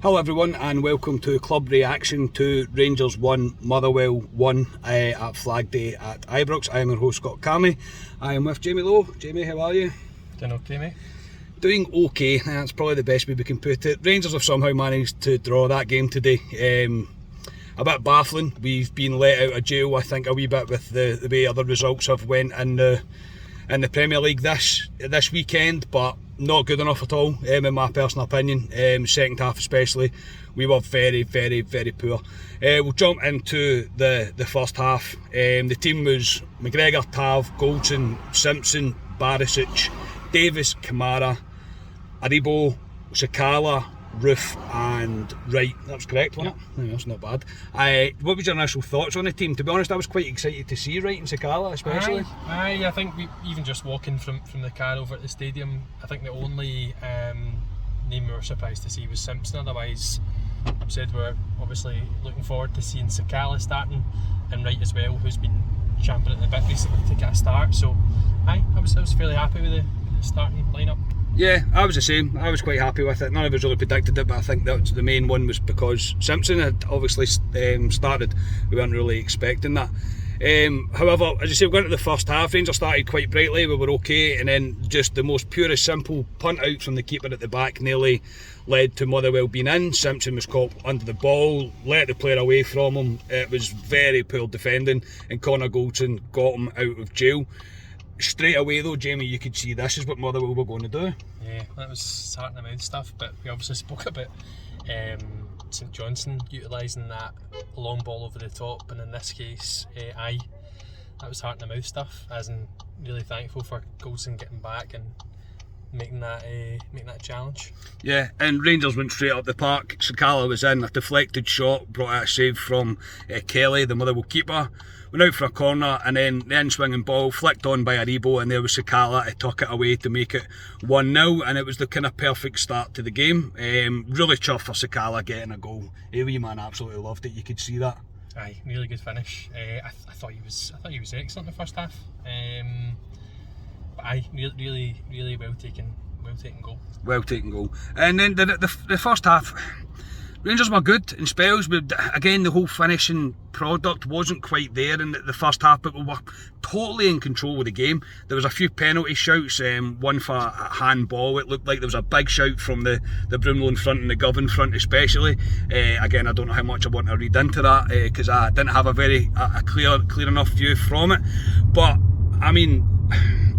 Hello everyone and welcome to Club Reaction to Rangers 1, Motherwell 1 at Flag Day at Ibrox. I am your host Scott Carney. I am with Jamie Lowe. Jamie, how are you? Doing okay, mate. Doing okay, that's probably the best way we can put it. Rangers have somehow managed to draw that game today. A bit baffling. We've been let out of jail, I think, a wee bit with the way other results have went in the Premier League this weekend, but not good enough at all, in my personal opinion. Second half especially, we were very, very, very poor. We'll jump into the first half. The team was McGregor, Tav, Goldson, Simpson, Barisic, Davis, Kamara, Aribo, Sakala, Roof and Wright. That was correct, wasn't it? Yeah, that's not bad. What was your initial thoughts on the team? To be honest, I was quite excited to see Wright and Sakala especially. I think even just walking from the car over at the stadium, I think the only name we were surprised to see was Simpson. Otherwise, we said we're obviously looking forward to seeing Sakala starting and Wright as well, who's been champing at the bit recently to get a start. So I was fairly happy with the starting lineup. Yeah, I was the same. I was quite happy with it. None of us really predicted it, but I think that the main one was because Simpson had obviously started. We weren't really expecting that. However, as I say, we went into the first half. Rangers started quite brightly. We were okay, and then just the most purest simple punt out from the keeper at the back nearly led to Motherwell being in. Simpson was caught under the ball, let the player away from him. It was very poor defending, and Connor Goldson got him out of jail. Straight away though, Jamie, you could see this is what Motherwell were going to do. Yeah, that was heart in the mouth stuff, but we obviously spoke about St Johnstone utilising that long ball over the top, and in this case, that was heart in the mouth stuff, as in really thankful for Goldson getting back and making that challenge. Yeah, and Rangers went straight up the park. Sakala was in, a deflected shot, brought out a save from Kelly, the Motherwell keeper. Went out for a corner, and then the in-swinging ball flicked on by Aribo, and there was Sakala to tuck it away to make it 1-0, and it was the kind of perfect start to the game. Really chuffed for Sakala getting a goal. Wee man absolutely loved it. You could see that. Aye, really good finish. I thought he was excellent in the first half. But aye, really well taken goal. Well taken goal. And then the first half, Rangers were good in spells, but again the whole finishing product wasn't quite there in the first half, but we were totally in control of the game. There was a few penalty shouts, one for a handball. It looked like there was a big shout from the Broomlow in front and the Govan front especially. Again, I don't know how much I want to read into that because I didn't have a clear enough view from it. But I mean,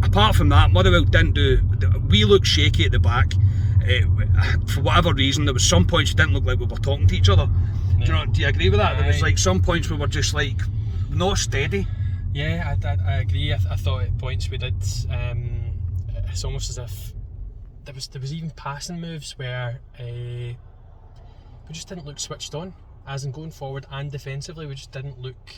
apart from that, Motherwell didn't do. We looked shaky at the back. For whatever reason, there was some points it didn't look like we were talking to each other. No. Do you agree with that? There was like some points we were just like not steady. Yeah, I agree. I thought at points we did. It's almost as if there was even passing moves where we just didn't look switched on, as in going forward and defensively. We just didn't look.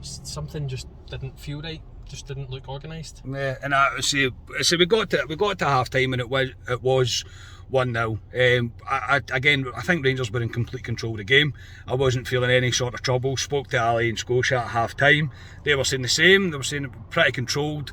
Something just didn't feel right. Just didn't look organised. Yeah, and I say we got to half time and it was 1-0. I think Rangers were in complete control of the game. I wasn't feeling any sort of trouble. Spoke to Ali and Scotia at half time. They were saying the same. They were saying it was pretty controlled.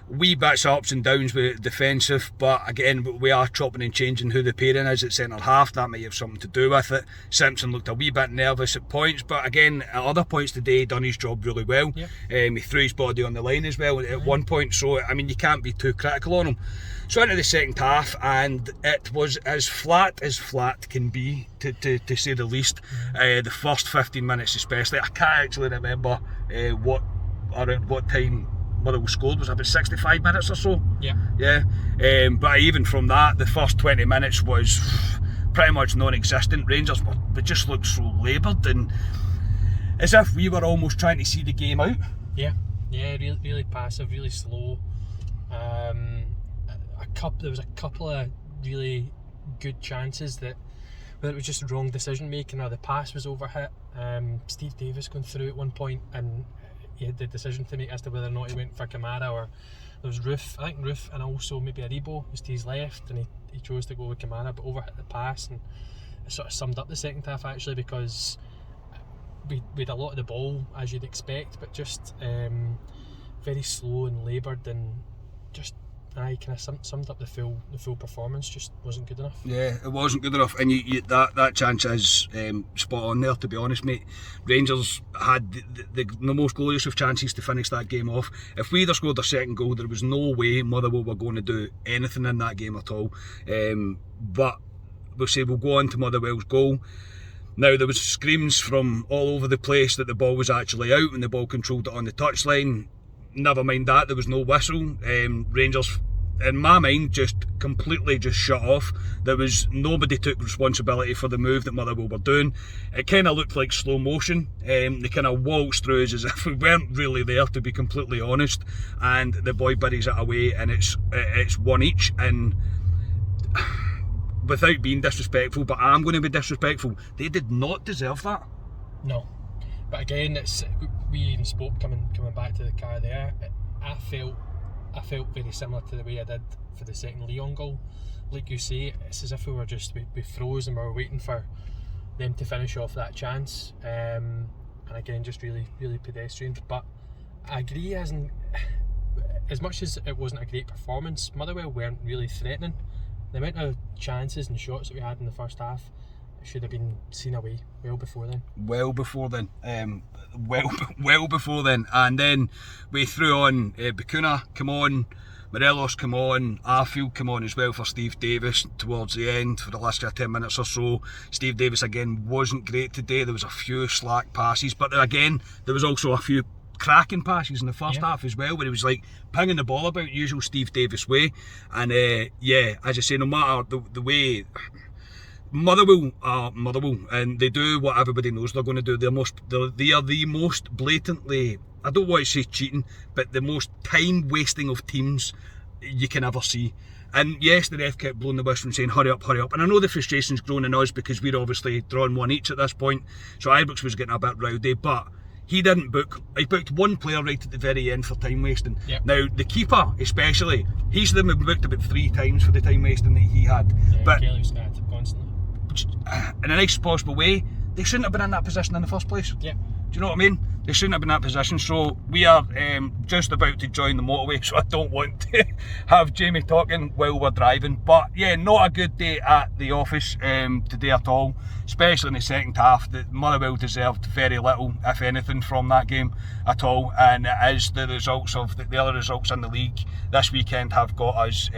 Wee bits of ups and downs with defensive, but again we are chopping and changing who the pairing is at centre half. That might have something to do with it. Simpson looked a wee bit nervous at points, but again at other points today he done his job really well. Yeah. He threw his body on the line as well at one point, so I mean you can't be too critical on him. So into the second half, and it was as flat can be, to say the least. The first 15 minutes especially, I can't actually remember around what time Motherwell scored. Was about 65 minutes or so. Yeah. But even from that, the first 20 minutes was pretty much non-existent. Rangers we just looked so laboured and as if we were almost trying to see the game out. Yeah, really passive, really slow. There was a couple of really good chances that whether it was just wrong decision making or the pass was overhit. Steve Davis going through at one point and he had the decision to make as to whether or not he went for Kamara, or there was Roof and also maybe Aribo was to his left and he chose to go with Kamara but overhit the pass, and it sort of summed up the second half actually, because we had a lot of the ball as you'd expect, but just very slow and laboured and just Kind of summed up the full performance. Just wasn't good enough. Yeah, it wasn't good enough, and that chance is spot on there. To be honest, mate, Rangers had the most glorious of chances to finish that game off. If we'd have scored a second goal, there was no way Motherwell were going to do anything in that game at all. But we'll go on to Motherwell's goal. Now, there was screams from all over the place that the ball was actually out and the ball controlled it on the touchline. Never mind that, there was no whistle. Rangers, in my mind, just completely just shut off. Nobody took responsibility for the move that Motherwell were doing. It kind of looked like slow motion. They kind of waltzed through us as if we weren't really there, to be completely honest. And the boy buries it away, and it's one each. And without being disrespectful, but I'm going to be disrespectful, they did not deserve that. No, but again, we even spoke coming back to the car there. I felt very similar to the way I did for the second Leon goal. Like you say, it's as if we froze and we were waiting for them to finish off that chance. And again, just really, really pedestrian. But I agree, as much as it wasn't a great performance, Motherwell weren't really threatening. The amount of chances and shots that we had in the first half, it should have been seen away well before then. Well before then. And then we threw on Bacuna, come on, Morelos, come on, Arfield, come on as well for Steve Davis towards the end for the last 10 minutes or so. Steve Davis again wasn't great today. There was a few slack passes, but again there was also a few cracking passes in the first half as well, where he was like pinging the ball about, usual Steve Davis way. And as I say, no matter the way, Motherwell are Motherwell, and they do what everybody knows they're going to do. They are the most blatantly, I don't want to say cheating, but the most time wasting of teams you can ever see. And yes, the ref kept blowing the whistle and saying hurry up, and I know the frustration's grown in us because we're obviously drawing one each at this point, so Ibrox was getting a bit rowdy, but he booked one player right at the very end for time wasting. Yep. Now the keeper especially, he's been booked about 3 times for the time wasting that he had. Yeah, but Kelly was at it constantly. In a nice possible way, they shouldn't have been in that position in the first place. Yeah. Do you know what I mean? They shouldn't have been in that position. So we are just about to join the motorway, so I don't want to have Jamie talking while we're driving. But yeah, not a good day at the office today at all, especially in the second half. Motherwell deserved very little, if anything, from that game at all. And it is the results of the other results in the league this weekend have got us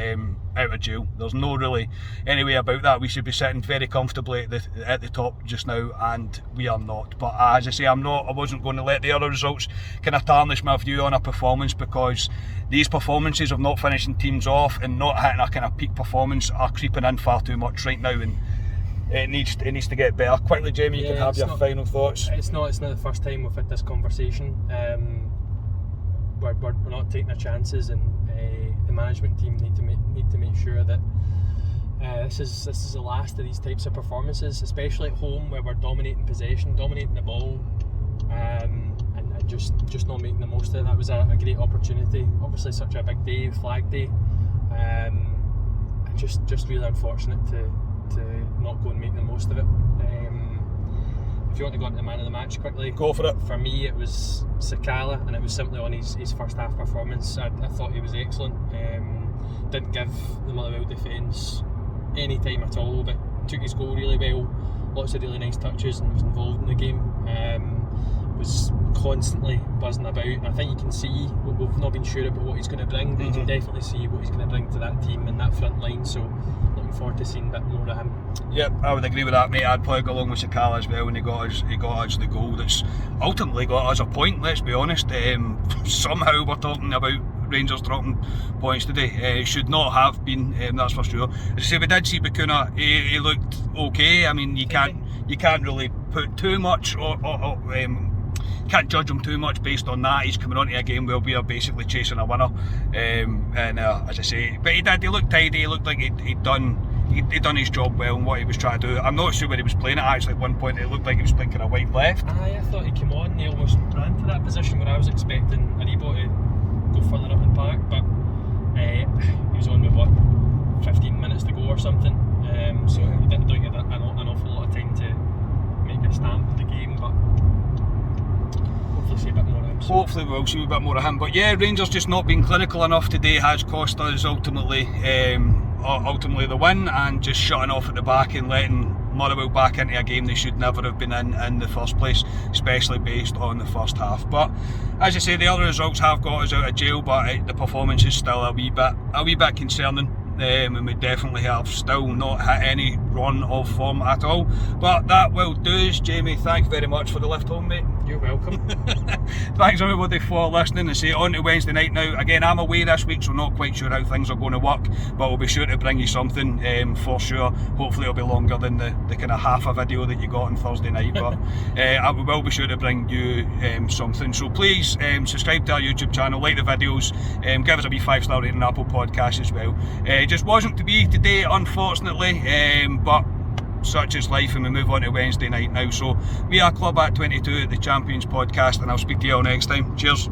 out of jail. There's no really any way about that. We should be sitting very comfortably at the top just now, and we are not. But as I say, I wasn't going to let the other results kind of tarnish my view on a performance, because these performances of not finishing teams off and not hitting a kind of peak performance are creeping in far too much right now, and it needs to get better. Quickly, Jamie, you can have your final thoughts. It's not the first time we've had this conversation. We're not taking our chances, and the management team need to make sure that this is the last of these types of performances, especially at home where we're dominating possession, dominating the ball, and just not making the most of it. That was a great opportunity. Obviously, such a big day, flag day, and just really unfortunate to not go and make the most of it. If you want to go into the man of the match quickly, go for it. For me, it was Sakala, and it was simply on his first half performance. I thought he was excellent. Didn't give the Motherwell defence any time at all, but took his goal really well. Lots of really nice touches and was involved in the game. Was constantly buzzing about, and I think you can see, we've not been sure about what he's going to bring, but you can definitely see what he's going to bring to that team and that front line. So looking forward to seeing a bit more of him. Yep, I would agree with that, mate. I'd probably go along with Sakala as well, and he got us the goal that's ultimately got us a point. Let's be honest. Somehow we're talking about Rangers dropping points today. Should not have been, that's for sure. As I say, we did see Bacuna. He looked okay. I mean, you can't really put too much can't judge him too much based on that. He's coming onto a game where we are basically chasing a winner, as I say, but he looked tidy. He looked like he'd done his job well and what he was trying to do. I'm not sure where he was playing it actually. At one point it looked like he was playing kind of wide left. I thought he came on, he almost ran to that position where I was expecting Aribo to go further up the park, but he was on with 15 minutes to go or something, so he didn't get an awful lot of time to make a stamp in the game. But hopefully see a bit more of him soon. Hopefully we'll see a bit more of him. But yeah, Rangers just not being clinical enough today has cost us ultimately the win, and just shutting off at the back and letting Motherwell back into a game they should never have been in the first place, especially based on the first half. But as I say, the other results have got us out of jail, but the performance is still a wee bit concerning. And we definitely have still not hit any run of form at all. But that will do us. Jamie, thank you very much for the lift home, mate. You're welcome. Thanks everybody for listening, and say on to Wednesday night now. Again, I'm away this week, so not quite sure how things are going to work, but we'll be sure to bring you something for sure. Hopefully it'll be longer than the kind of half a video that you got on Thursday night, but I will be sure to bring you something. So please subscribe to our YouTube channel, like the videos, give us a wee 5-star rating on Apple Podcasts as well. It just wasn't to be today, unfortunately, but such is life, and we move on to Wednesday night now. So we are Club at 22 at the Champions Podcast, and I'll speak to you all next time. Cheers.